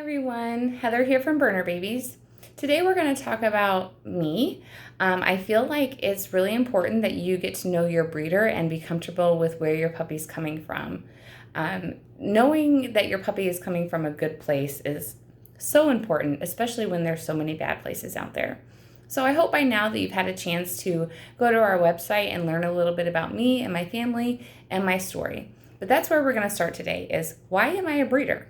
Everyone, Heather here from Berner Babies. Today we're going to talk about me. I feel like it's really important that you get to know your breeder and be comfortable with where your puppy's coming from. Knowing that your puppy is coming from a good place is so important, especially when there's so many bad places out there. So I hope by now that you've had a chance to go to our website and learn a little bit about me and my family and my story. But that's where we're going to start today is why am I a breeder?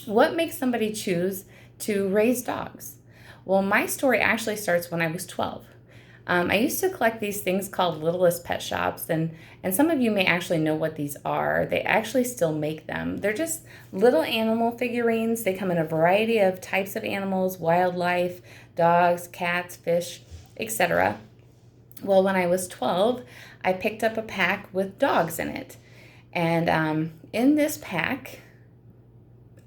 What makes somebody choose to raise dogs? Well, my story actually starts when I was 12. I used to collect these things called Littlest Pet Shops, and some of you may actually know what these are. They actually still make them. They're just little animal figurines. They come in a variety of types of animals, wildlife, dogs, cats, fish, etc. Well, when I was 12, I picked up a pack with dogs in it. And in this pack,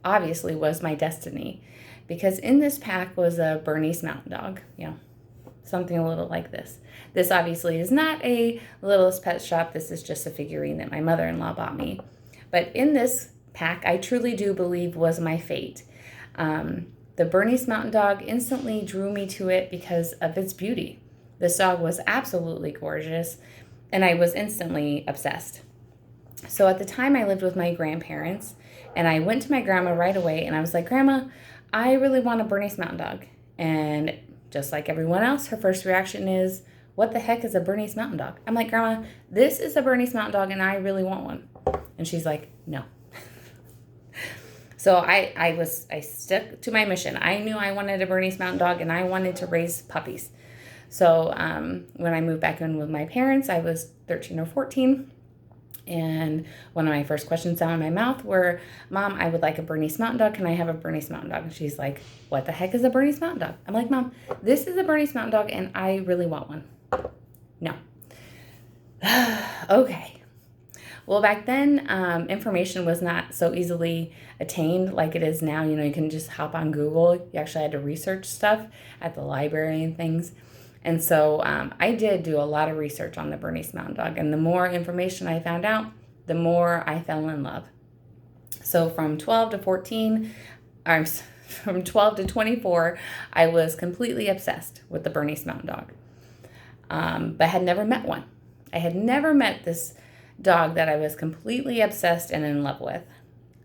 obviously was my destiny, because in this pack was a Bernese Mountain Dog, something a little like this. This obviously is not a Littlest Pet Shop. This is just a figurine that my mother-in-law bought me. But in this pack, I truly do believe was my fate. The Bernese Mountain Dog instantly drew me to it because of its beauty. This dog was absolutely gorgeous, and I was instantly obsessed. So at the time, I lived with my grandparents, and I went to my grandma right away, and I was like, Grandma, I really want a Bernese Mountain Dog. And just like everyone else, her first reaction is, what the heck is a Bernese Mountain Dog? I'm like, Grandma, this is a Bernese Mountain Dog, and I really want one. And she's like, no. So I stuck to my mission. I knew I wanted a Bernese Mountain Dog, and I wanted to raise puppies. So when I moved back in with my parents, I was 13 or 14. And one of my first questions out of my mouth were, Mom, I would like a Bernese Mountain Dog. Can I have a Bernese Mountain Dog? And she's like, what the heck is a Bernese Mountain Dog? I'm like, Mom, this is a Bernese Mountain Dog, and I really want one. No. Okay. Well, back then, information was not so easily attained like it is now. You can just hop on Google. You actually had to research stuff at the library and things. And so I did do a lot of research on the Bernese Mountain Dog. And the more information I found out, the more I fell in love. So from 12 to 14, from 12 to 24, I was completely obsessed with the Bernese Mountain Dog. But had never met one. I had never met this dog that I was completely obsessed and in love with.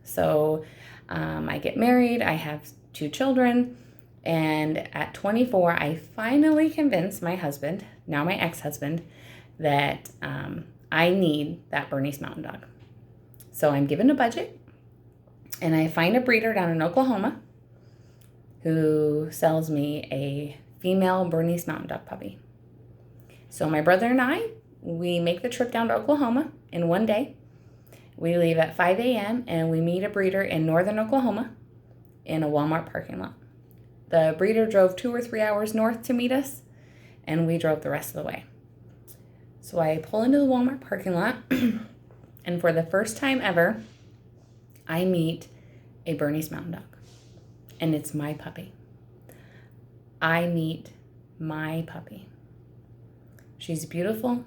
So I get married. I have 2 children. And at 24, I finally convinced my husband, now my ex-husband, that I need that Bernese Mountain Dog. So I'm given a budget, and I find a breeder down in Oklahoma who sells me a female Bernese Mountain Dog puppy. So my brother and I, we make the trip down to Oklahoma in one day. We leave at 5 a.m. and we meet a breeder in northern Oklahoma in a Walmart parking lot. The breeder drove 2 or 3 hours north to meet us, and we drove the rest of the way. So I pull into the Walmart parking lot, and for the first time ever, I meet a Bernese Mountain Dog, and it's my puppy. I meet my puppy. She's beautiful.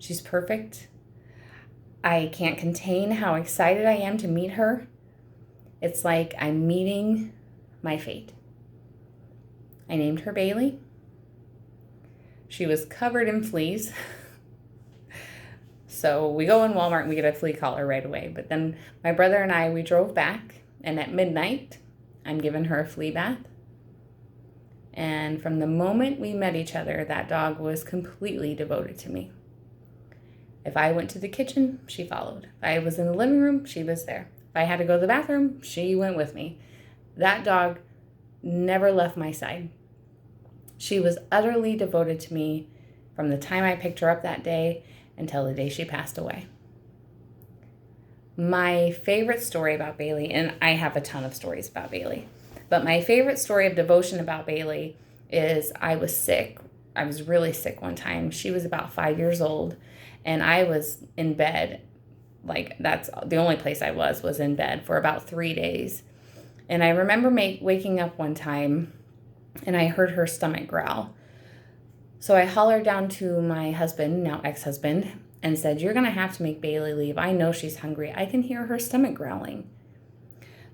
She's perfect. I can't contain how excited I am to meet her. It's like I'm meeting my fate. I named her Bailey. She was covered in fleas. So we go in Walmart and we get a flea collar right away. But then my brother and I, we drove back, and at midnight, I'm giving her a flea bath. And from the moment we met each other, that dog was completely devoted to me. If I went to the kitchen, she followed. If I was in the living room, she was there. If I had to go to the bathroom, she went with me. That dog never left my side. She was utterly devoted to me from the time I picked her up that day until the day she passed away. My favorite story about Bailey, and I have a ton of stories about Bailey, but my favorite story of devotion about Bailey is I was sick. I was really sick one time. She was about 5 years old, and I was in bed. Like, that's the only place I was in bed for about 3 days. And I remember waking up one time, and I heard her stomach growl. So I hollered down to my husband, now ex-husband, and said, you're going to have to make Bailey leave. I know she's hungry. I can hear her stomach growling.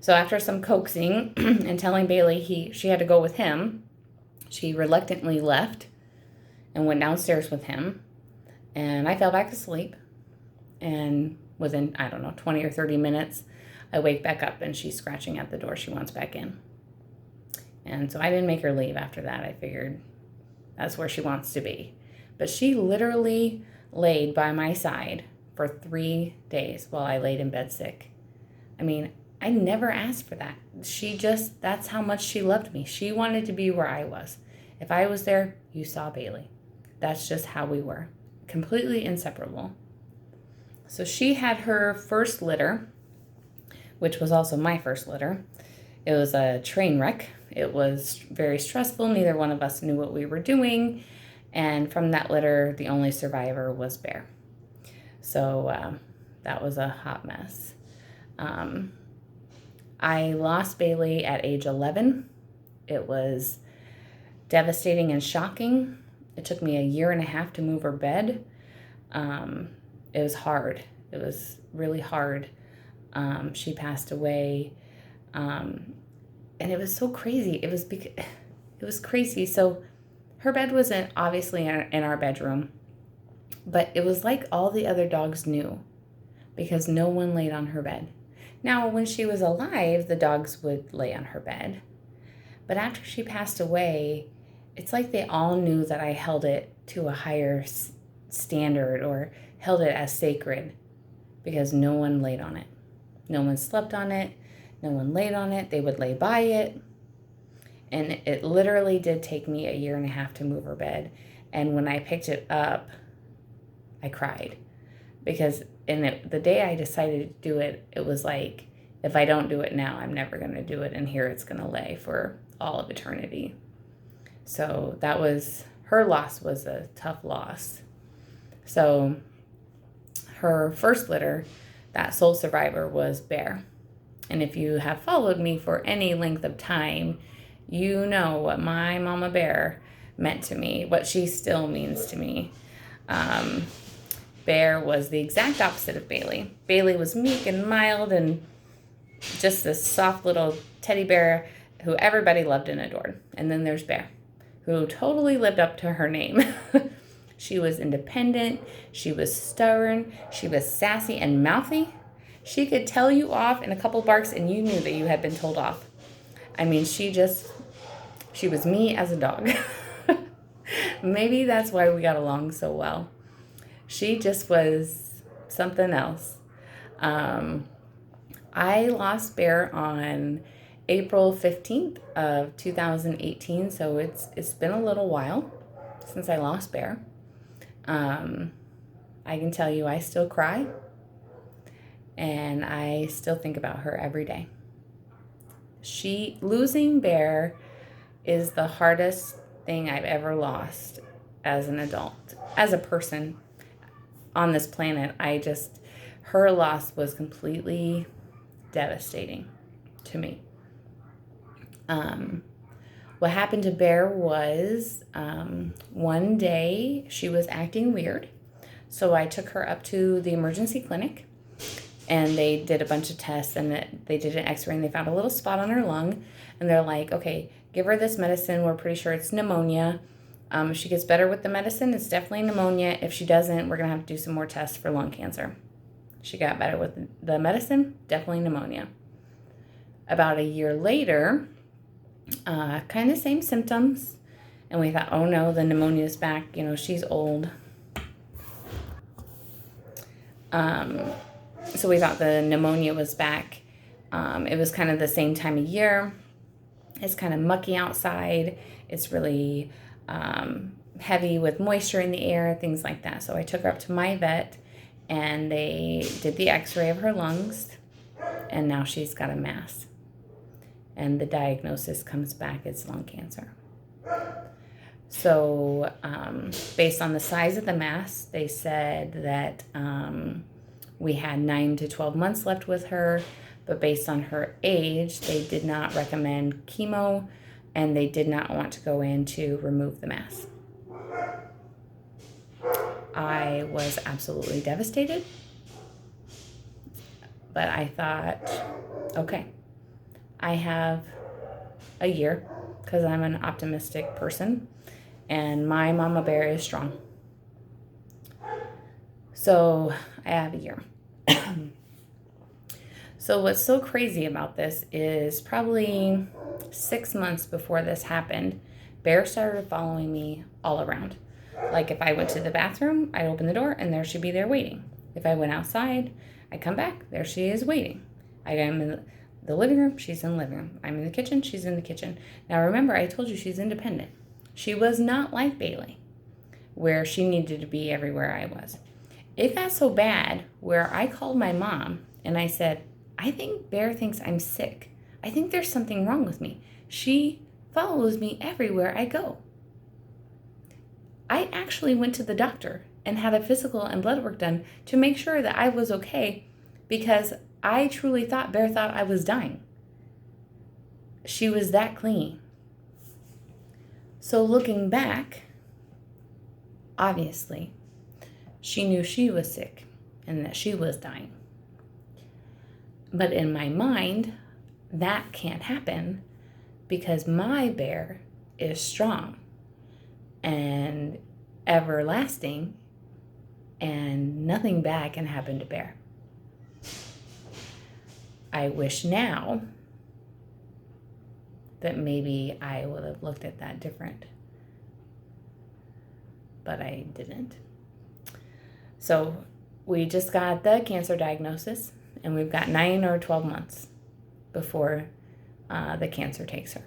So after some coaxing and telling Bailey she had to go with him, she reluctantly left and went downstairs with him. And I fell back asleep. And within, I don't know, 20 or 30 minutes, I wake back up and she's scratching at the door. She wants back in. And so I didn't make her leave after that. I figured that's where she wants to be. But she literally laid by my side for 3 days while I laid in bed sick. I mean, I never asked for that. That's how much she loved me. She wanted to be where I was. If I was there, you saw Bailey. That's just how we were. Completely inseparable. So she had her first litter, which was also my first litter. It was a train wreck. It was very stressful. Neither one of us knew what we were doing. And from that litter, the only survivor was Bear. So that was a hot mess. I lost Bailey at age 11. It was devastating and shocking. It took me a year and a half to move her bed. It was hard. It was really hard. She passed away. And it was so crazy. It was crazy. So her bed was obviously in our bedroom, but it was like all the other dogs knew because no one laid on her bed. Now, when she was alive, the dogs would lay on her bed. But after she passed away, it's like they all knew that I held it to a higher standard or held it as sacred because no one laid on it. No one slept on it. No one laid on it. They would lay by it. And it literally did take me a year and a half to move her bed. And when I picked it up, I cried. Because the day I decided to do it, it was like, if I don't do it now, I'm never going to do it. And here it's going to lay for all of eternity. So her loss was a tough loss. So her first litter, that sole survivor, was Bear. And if you have followed me for any length of time, you know what my mama Bear meant to me, what she still means to me. Bear was the exact opposite of Bailey. Bailey was meek and mild and just this soft little teddy bear who everybody loved and adored. And then there's Bear, who totally lived up to her name. She was independent, she was stubborn, she was sassy and mouthy. She could tell you off in a couple barks and you knew that you had been told off. I mean, she was me as a dog. Maybe that's why we got along so well. She just was something else. I lost Bear on April 15th of 2018, so it's been a little while since I lost Bear. I can tell you I still cry, and I still think about her every day. Losing Bear is the hardest thing I've ever lost as an adult, as a person on this planet. Her loss was completely devastating to me. What happened to Bear was one day she was acting weird. So I took her up to the emergency clinic and they did a bunch of tests and they did an x-ray and they found a little spot on her lung. And they're like, okay, give her this medicine. We're pretty sure it's pneumonia. If she gets better with the medicine, it's definitely pneumonia. If she doesn't, we're going to have to do some more tests for lung cancer. She got better with the medicine, definitely pneumonia. About a year later, kind of same symptoms. And we thought, oh no, the pneumonia's back. She's old. So we thought the pneumonia was back. It was kind of the same time of year. It's kind of mucky outside. It's really heavy with moisture in the air, things like that. So I took her up to my vet and they did the x-ray of her lungs and now she's got a mass. And the diagnosis comes back as lung cancer. So based on the size of the mass, they said that we had 9 to 12 months left with her, but based on her age, they did not recommend chemo and they did not want to go in to remove the mass. I was absolutely devastated, but I thought, okay, I have a year because I'm an optimistic person and my mama bear is strong. So I have a year. So what's so crazy about this is probably 6 months before this happened, Bear started following me all around. Like if I went to the bathroom, I'd open the door and there she'd be there waiting. If I went outside, I'd come back, there she is waiting. I am in the living room, she's in the living room. I'm in the kitchen, she's in the kitchen. Now remember, I told you she's independent. She was not like Bailey, where she needed to be everywhere I was. It got so bad where I called my mom and I said, I think Bear thinks I'm sick. I think there's something wrong with me. She follows me everywhere I go. I actually went to the doctor and had a physical and blood work done to make sure that I was okay because I truly thought Bear thought I was dying. She was that clingy. So looking back, obviously, she knew she was sick and that she was dying. But in my mind, that can't happen because my bear is strong and everlasting and nothing bad can happen to Bear. I wish now that maybe I would have looked at that different, but I didn't. So we just got the cancer diagnosis and we've got 9 or 12 months before the cancer takes her.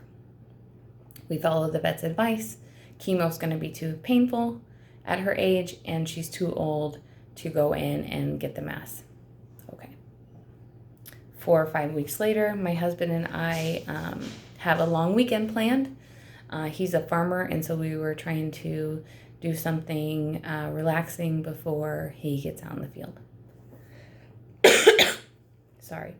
We follow the vet's advice. Chemo's going to be too painful at her age and she's too old to go in and get the mass. Okay. 4 or 5 weeks later, my husband and I have a long weekend planned. He's a farmer, and so we were trying to do something relaxing before he gets out in the field. Sorry.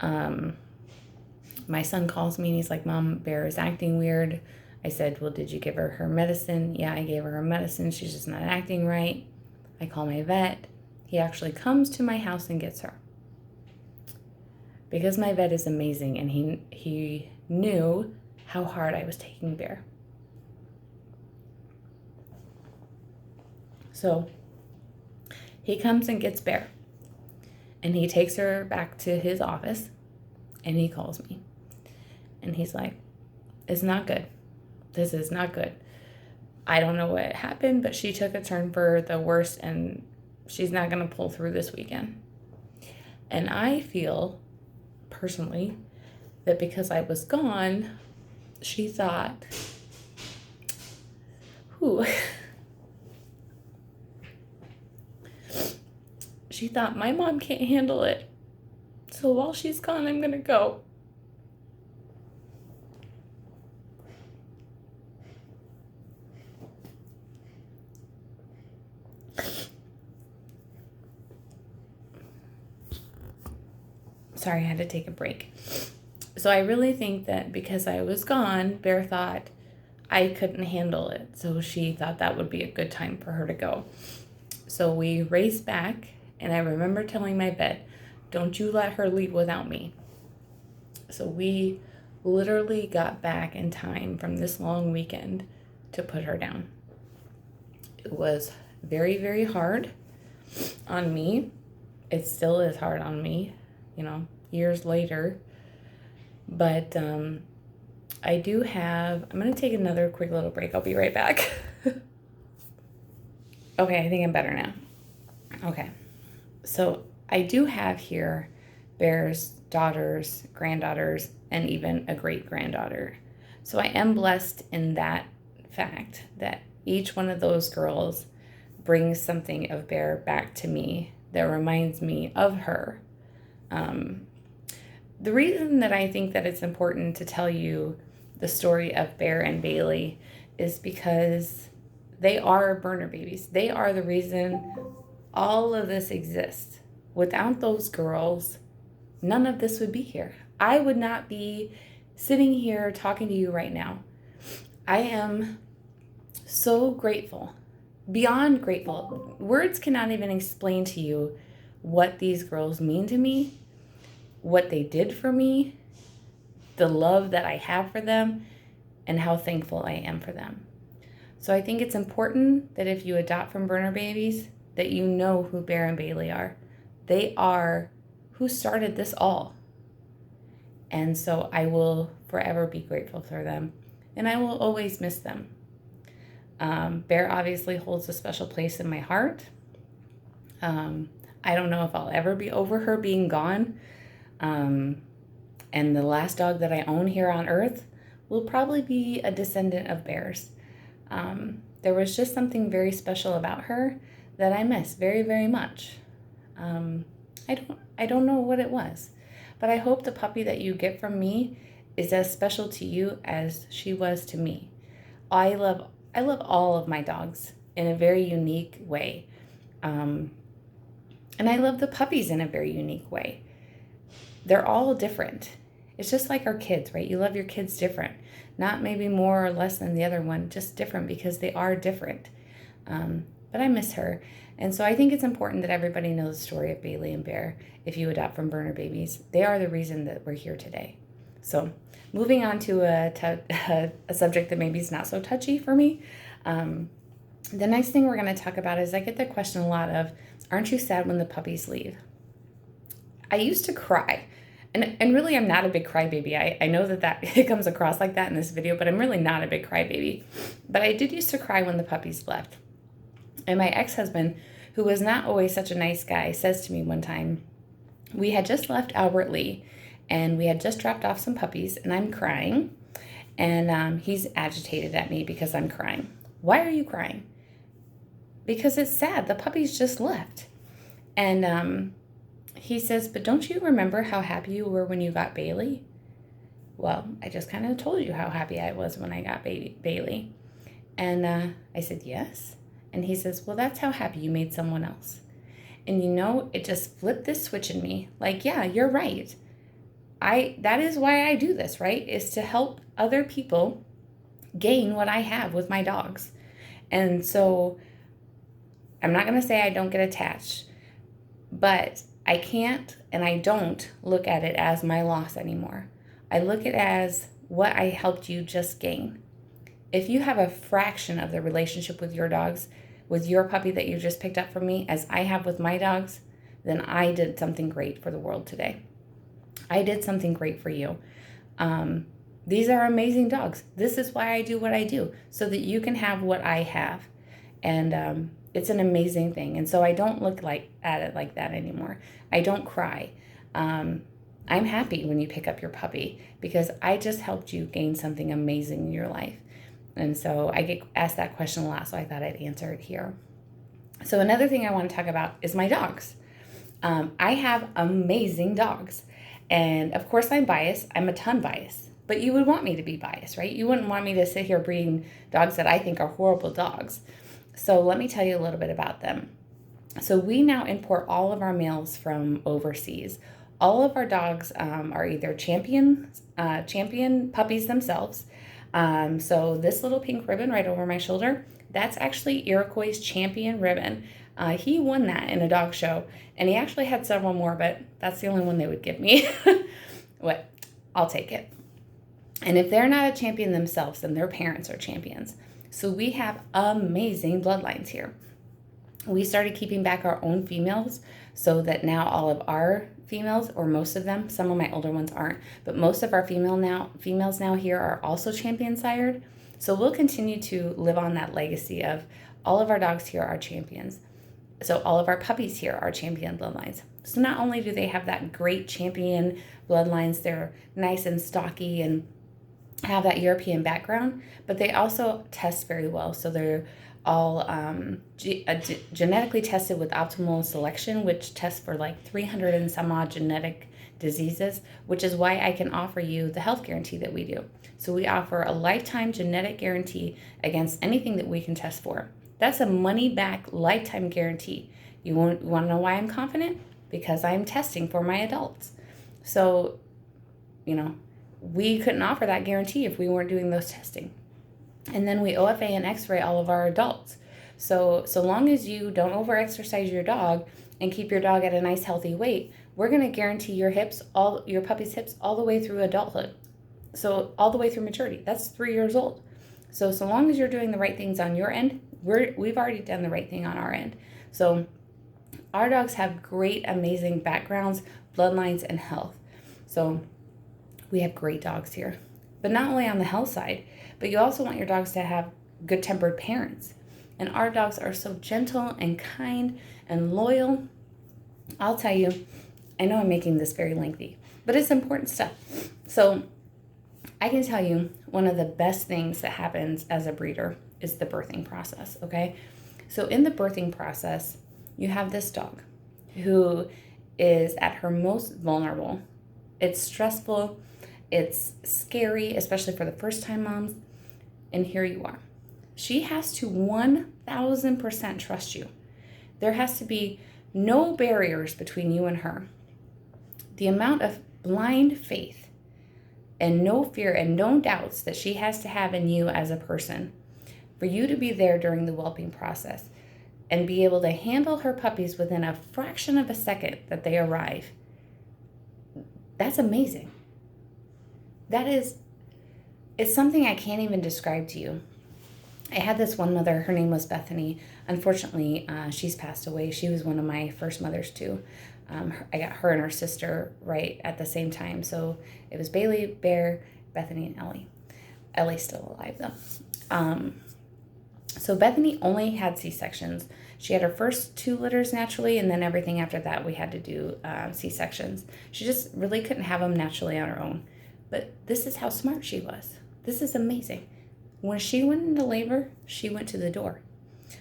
My son calls me and he's like, Mom, Bear is acting weird. I said, well, did you give her medicine? Yeah, I gave her her medicine. She's just not acting right. I call my vet. He actually comes to my house and gets her. Because my vet is amazing and he knew how hard I was taking Bear. So he comes and gets Bear. And he takes her back to his office and he calls me. And he's like, it's not good. This is not good. I don't know what happened, but she took a turn for the worse and she's not going to pull through this weekend. And I feel personally that because I was gone, she thought, she thought my mom can't handle it. So while she's gone, I'm going to go. Sorry, I had to take a break. So I really think that because I was gone, Bear thought I couldn't handle it. So she thought that would be a good time for her to go. So we raced back, and I remember telling my vet, don't you let her leave without me. So we literally got back in time from this long weekend to put her down. It was very, very hard on me. It still is hard on me, years later. But I do have, I'm going to take another quick little break. I'll be right back. Okay, I think I'm better now. Okay, so I do have here Bear's daughters, granddaughters, and even a great-granddaughter. So I am blessed in that fact that each one of those girls brings something of Bear back to me that reminds me of her. The reason that I think that it's important to tell you the story of Bear and Bailey is because they are Berner babies. They are the reason all of this exists. Without those girls, none of this would be here. I would not be sitting here talking to you right now. I am so grateful, beyond grateful. Words cannot even explain to you what these girls mean to me, what they did for me, the love that I have for them and how thankful I am for them. So I think it's important that if you adopt from Berner Babies, that you know who Bear and Bailey are. They are who started this all. And so I will forever be grateful for them. And I will always miss them. Bear obviously holds a special place in my heart. I don't know if I'll ever be over her being gone. And the last dog that I own here on earth will probably be a descendant of Bear's. There was just something very special about her that I miss very, very much. I don't know what it was, but I hope the puppy that you get from me is as special to you as she was to me. I love all of my dogs in a very unique way. And I love the puppies in a very unique way. They're all different. It's just like our kids, right? You love your kids different. Not maybe more or less than the other one, just different because they are different. But I miss her. And so I think it's important that everybody knows the story of Bailey and Bear if you adopt from Berner Babies. They are the reason that we're here today. So moving on to a subject that maybe is not so touchy for me. The next thing we're going to talk about is I get the question a lot of, aren't you sad when the puppies leave? I used to cry. And really, I'm not a big crybaby. I know that it comes across like that in this video, but I'm really not a big crybaby. But I did used to cry when the puppies left. And my ex-husband, who was not always such a nice guy, says to me one time, we had just left Albert Lee, and we had just dropped off some puppies, and I'm crying. And he's agitated at me because I'm crying. Why are you crying? Because it's sad. The puppies just left. And he says, but don't you remember how happy you were when you got Bailey? Well, I just kind of told you how happy I was when I got Bailey. And I said, yes. And he says, well, that's how happy you made someone else. And it just flipped this switch in me. Like, yeah, you're right. That is why I do this, right? Is to help other people gain what I have with my dogs. And so I'm not going to say I don't get attached, but I can't and I don't look at it as my loss anymore. I look at it as what I helped you just gain. If you have a fraction of the relationship with your dogs, with your puppy that you just picked up from me, as I have with my dogs, then I did something great for the world today. I did something great for you. These are amazing dogs. This is why I do what I do, so that you can have what I have. And it's an amazing thing. And so I don't look at it like that anymore. I don't cry. I'm happy when you pick up your puppy because I just helped you gain something amazing in your life. And so I get asked that question a lot, so I thought I'd answer it here. So another thing I want to talk about is my dogs. I have amazing dogs. And of course I'm biased. I'm a ton biased. But you would want me to be biased, right? You wouldn't want me to sit here breeding dogs that I think are horrible dogs. So let me tell you a little bit about them. So we now import all of our males from overseas. All of our dogs are either champion puppies themselves. So this little pink ribbon right over my shoulder, that's actually Iroquois champion ribbon. He won that in a dog show, and he actually had several more, but that's the only one they would give me. What? I'll take it. And if they're not a champion themselves, then their parents are champions. So we have amazing bloodlines here. We started keeping back our own females so that now all of our females, or most of them, some of my older ones aren't, but most of our females now here are also champion sired. So we'll continue to live on that legacy of all of our dogs here are champions. So all of our puppies here are champion bloodlines. So not only do they have that great champion bloodlines, they're nice and stocky and have that European background, but they also test very well. So they're all genetically tested with optimal selection, which tests for like 300 and some odd genetic diseases, which is why I can offer you the health guarantee that we do. So we offer a lifetime genetic guarantee against anything that we can test for. That's a money back lifetime guarantee. You want to know why I'm confident? Because I'm testing for my adults. So, we couldn't offer that guarantee if we weren't doing those testing. And then we OFA and X-ray all of our adults. So long as you don't overexercise your dog and keep your dog at a nice healthy weight, we're going to guarantee your puppy's hips all the way through adulthood. So all the way through maturity, that's 3 years old. So long as you're doing the right things on your end, we've already done the right thing on our end. So our dogs have great, amazing backgrounds, bloodlines, and health. So we have great dogs here. But not only on the health side, but you also want your dogs to have good-tempered parents. And our dogs are so gentle and kind and loyal. I'll tell you, I know I'm making this very lengthy, but it's important stuff. So I can tell you one of the best things that happens as a breeder is the birthing process, okay? So in the birthing process, you have this dog who is at her most vulnerable. It's stressful, it's scary, especially for the first-time moms, and here you are. She has to 1,000% trust you. There has to be no barriers between you and her. The amount of blind faith and no fear and no doubts that she has to have in you as a person for you to be there during the whelping process and be able to handle her puppies within a fraction of a second that they arrive. That's amazing. It's something I can't even describe to you. I had this one mother, her name was Bethany. Unfortunately, she's passed away. She was one of my first mothers too. I got her and her sister right at the same time. So it was Bailey, Bear, Bethany, and Ellie. Ellie's still alive though. So Bethany only had C-sections. She had her first 2 litters naturally, and then everything after that we had to do C-sections. She just really couldn't have them naturally on her own. But this is how smart she was. This is amazing. When she went into labor, she went to the door.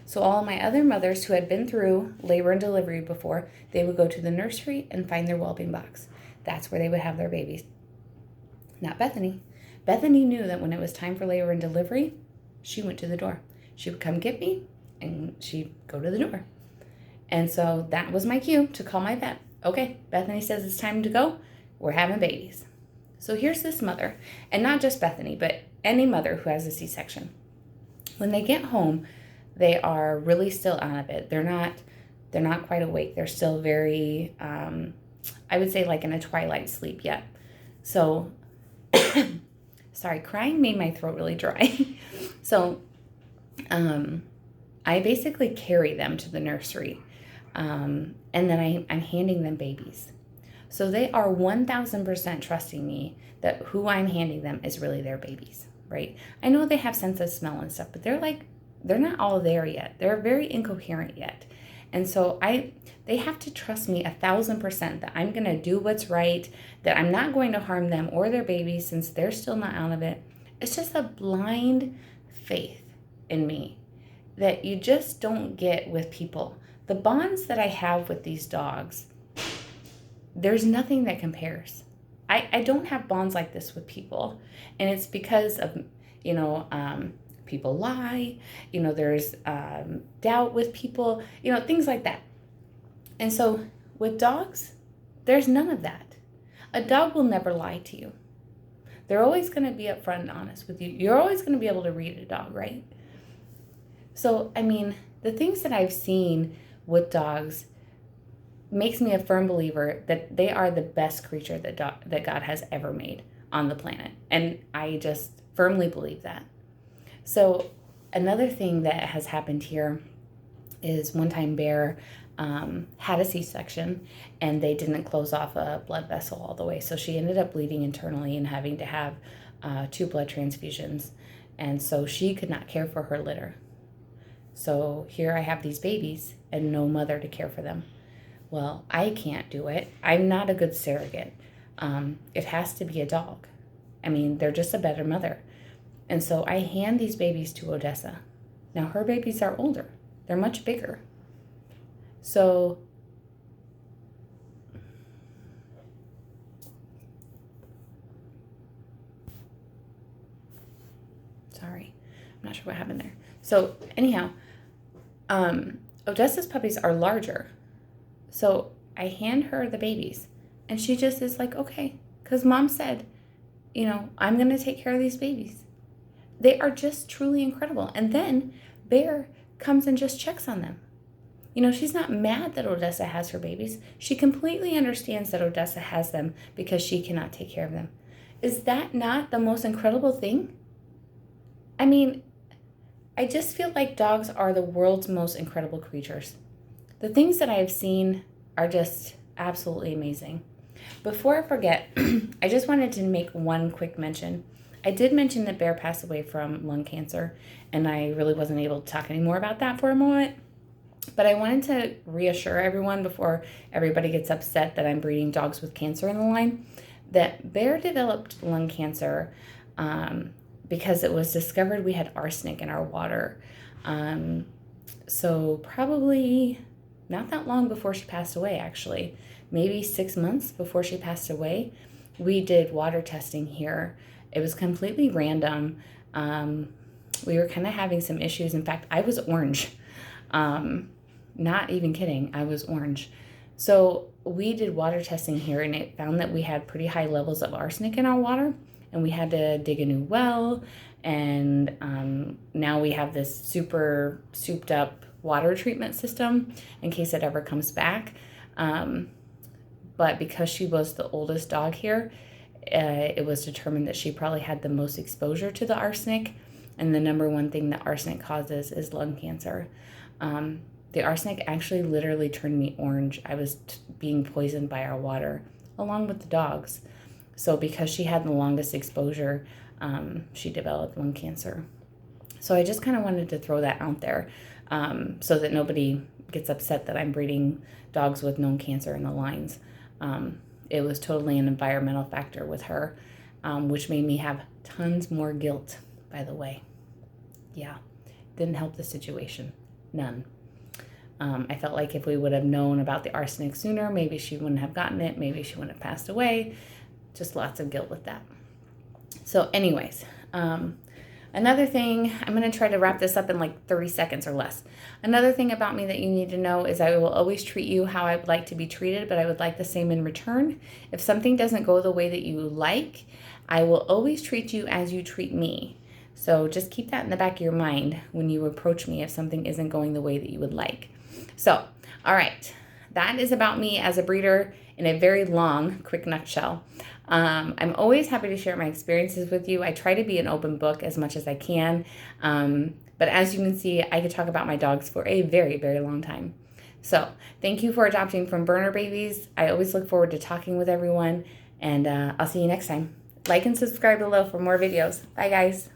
So all my other mothers who had been through labor and delivery before, they would go to the nursery and find their whelping box. That's where they would have their babies. Not Bethany. Bethany knew that when it was time for labor and delivery, she went to the door. She would come get me, and she'd go to the door. And so that was my cue to call my vet. Okay, Bethany says it's time to go. We're having babies. So here's this mother, and not just Bethany, but any mother who has a C-section. When they get home, they are really still out of it. They're not quite awake. They're still very, I would say like in a twilight sleep yet. So, sorry, crying made my throat really dry. So, I basically carry them to the nursery, and then I'm handing them babies. So they are 1,000% trusting me that who I'm handing them is really their babies, right? I know they have sense of smell and stuff, but they're not all there yet. They're very incoherent yet. And so they have to trust me 1,000% that I'm going to do what's right, that I'm not going to harm them or their babies since they're still not out of it. It's just a blind faith in me that you just don't get with people. The bonds that I have with these dogs, there's nothing that compares. I don't have bonds like this with people. And it's because of, people lie, there's doubt with people, things like that. And so with dogs, there's none of that. A dog will never lie to you. They're always going to be upfront and honest with you. You're always going to be able to read a dog, right? So, the things that I've seen with dogs makes me a firm believer that they are the best creature that God has ever made on the planet. And I just firmly believe that. So another thing that has happened here is one time Bear had a C-section and they didn't close off a blood vessel all the way. So she ended up bleeding internally and having to have 2 blood transfusions. And so she could not care for her litter. So here I have these babies and no mother to care for them. Well, I can't do it. I'm not a good surrogate. It has to be a dog. They're just a better mother. And so I hand these babies to Odessa. Now her babies are older. They're much bigger. So sorry, I'm not sure what happened there. So anyhow, Odessa's puppies are larger. So I hand her the babies and she just is like, okay, because mom said, I'm going to take care of these babies. They are just truly incredible. And then Bear comes and just checks on them. She's not mad that Odessa has her babies. She completely understands that Odessa has them because she cannot take care of them. Is that not the most incredible thing? I mean, I just feel like dogs are the world's most incredible creatures. The things that I have seen are just absolutely amazing. Before I forget, I just wanted to make one quick mention. I did mention that Bear passed away from lung cancer, and I really wasn't able to talk anymore about that for a moment. But I wanted to reassure everyone before everybody gets upset that I'm breeding dogs with cancer in the line, that Bear developed lung cancer because it was discovered we had arsenic in our water. So probably not that long before she passed away, actually, maybe 6 months before she passed away, we did water testing here. It was completely random. We were kind of having some issues. In fact, I was orange. Not even kidding, I was orange. So we did water testing here, and it found that we had pretty high levels of arsenic in our water, and we had to dig a new well. And now we have this super souped up water treatment system in case it ever comes back. But because she was the oldest dog here, it was determined that she probably had the most exposure to the arsenic. And the number one thing that arsenic causes is lung cancer. The arsenic actually literally turned me orange. I was being poisoned by our water, along with the dogs. So because she had the longest exposure, she developed lung cancer. So I just kind of wanted to throw that out there so that nobody gets upset that I'm breeding dogs with known cancer in the lines. It was totally an environmental factor with her, which made me have tons more guilt, by the way. Yeah, didn't help the situation. None. I felt like if we would have known about the arsenic sooner, maybe she wouldn't have gotten it. Maybe she wouldn't have passed away. Just lots of guilt with that. So anyways, another thing, I'm going to try to wrap this up in like 30 seconds or less. Another thing about me that you need to know is I will always treat you how I would like to be treated, but I would like the same in return. If something doesn't go the way that you like, I will always treat you as you treat me. So just keep that in the back of your mind when you approach me if something isn't going the way that you would like. So, all right, that is about me as a breeder in a very long, quick nutshell. I'm always happy to share my experiences with you. I try to be an open book as much as I can. But as you can see, I could talk about my dogs for a very, very long time. So thank you for adopting from Berner Babies. I always look forward to talking with everyone, and I'll see you next time. Like and subscribe below for more videos. Bye, guys.